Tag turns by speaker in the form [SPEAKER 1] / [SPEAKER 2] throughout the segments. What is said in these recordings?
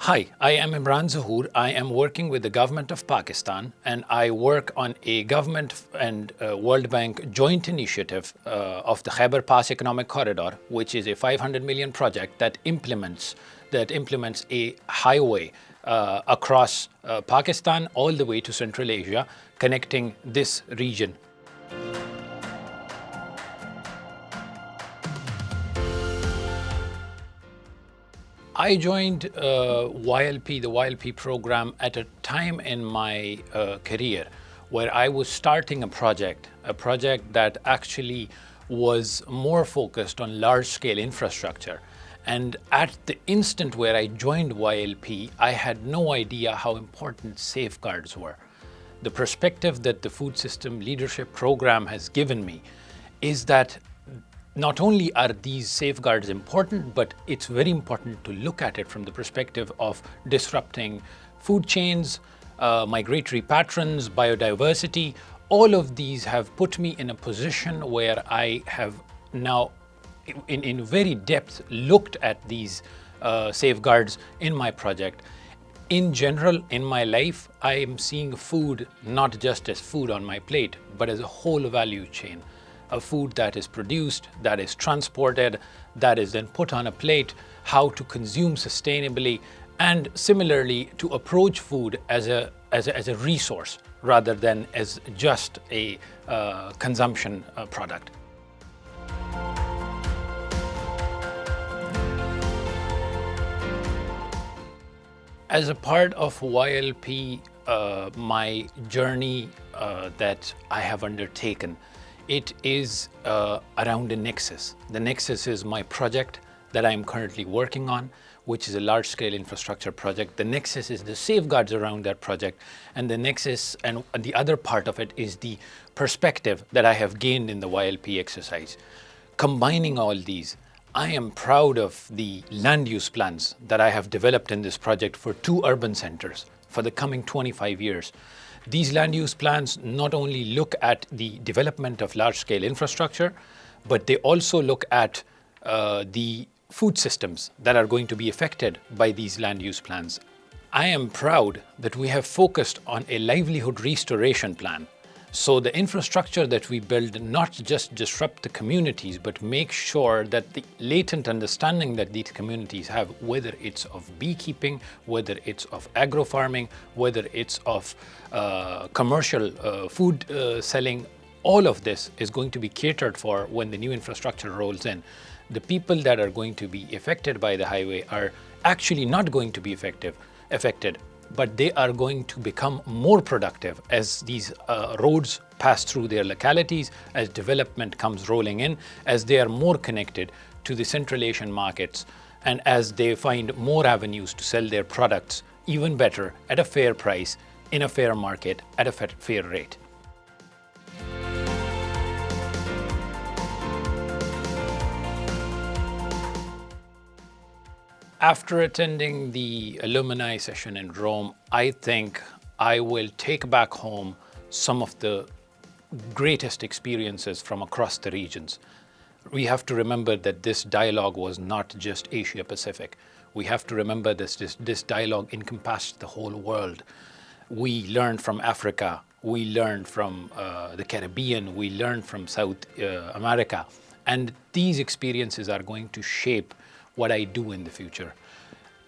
[SPEAKER 1] Hi, I am Imran Zahoor. I am working with the government of Pakistan, and I work on a government and World Bank joint initiative of the Khyber Pass Economic Corridor, which is a 500 million project that implements a highway across Pakistan all the way to Central Asia, connecting this region. I joined YLP, the YLP program, at a time in my career where I was starting a project that actually was more focused on large-scale infrastructure. And at the instant where I joined YLP, I had no idea how important safeguards were. The perspective that the Food System Leadership Program has given me is that not only are these safeguards important, but it's very important to look at it from the perspective of disrupting food chains, migratory patterns, biodiversity. All of these have put me in a position where I have now, in very depth, looked at these safeguards in my project. In general, in my life, I am seeing food not just as food on my plate, but as a whole value chain. A food that is produced, that is transported, that is then put on a plate, how to consume sustainably, and similarly to approach food as a resource rather than as just a consumption product. As a part of YLP, my journey that I have undertaken, it is around a nexus. The nexus is my project that I am currently working on, which is a large-scale infrastructure project. The nexus is the safeguards around that project, and the nexus and the other part of it is the perspective that I have gained in the YLP exercise. Combining all these, I am proud of the land use plans that I have developed in this project for 2 urban centers for the coming 25 years. These land use plans not only look at the development of large-scale infrastructure, but they also look at the food systems that are going to be affected by these land use plans. I am proud that we have focused on a livelihood restoration plan. So the infrastructure that we build not just disrupt the communities, but make sure that the latent understanding that these communities have, whether it's of beekeeping, whether it's of agro-farming, whether it's of commercial food selling, all of this is going to be catered for when the new infrastructure rolls in. The people that are going to be affected by the highway are actually not going to be affected, but they are going to become more productive as these roads pass through their localities, as development comes rolling in, as they are more connected to the Central Asian markets, and as they find more avenues to sell their products even better at a fair price, in a fair market, at a fair rate. After attending the alumni session in Rome, I think I will take back home some of the greatest experiences from across the regions. We have to remember that this dialogue was not just Asia Pacific. We have to remember this dialogue encompassed the whole world. We learned from Africa, we learned from the Caribbean, we learned from South America, and these experiences are going to shape what I do in the future.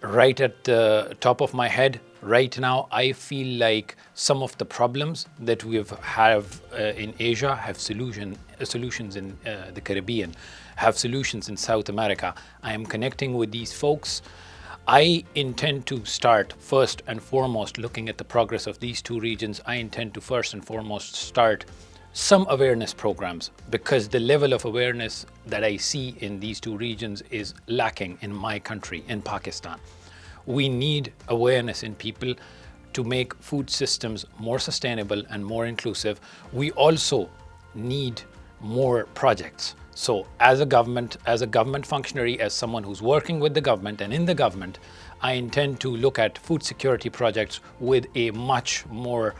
[SPEAKER 1] Right at the top of my head, right now, I feel like some of the problems that we have in Asia have solutions in the Caribbean, have solutions in South America. I am connecting with these folks. I intend to start first and foremost looking at the progress of these 2 regions. I intend to first and foremost start some awareness programs, because the level of awareness that I see in these 2 regions is lacking in my country, in Pakistan. We need awareness in people to make food systems more sustainable and more inclusive. We also need more projects. So as a government functionary, as someone who's working with the government and in the government, I intend to look at food security projects with a much more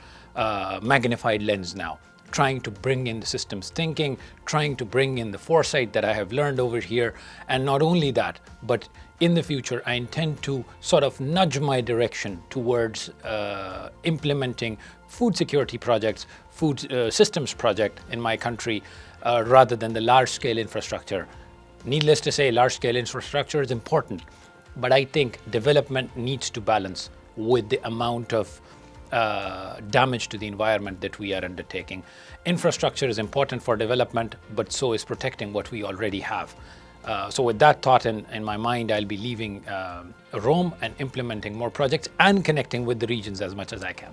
[SPEAKER 1] magnified lens now. trying to bring in the systems thinking, trying to bring in the foresight that I have learned over here. And not only that, but in the future, I intend to sort of nudge my direction towards implementing food security projects, food systems project in my country, rather than the large-scale infrastructure. Needless to say, large-scale infrastructure is important, but I think development needs to balance with the amount of damage to the environment that we are undertaking. Infrastructure is important for development, but so is protecting what we already have. So with that thought in my mind, I'll be leaving Rome and implementing more projects and connecting with the regions as much as I can.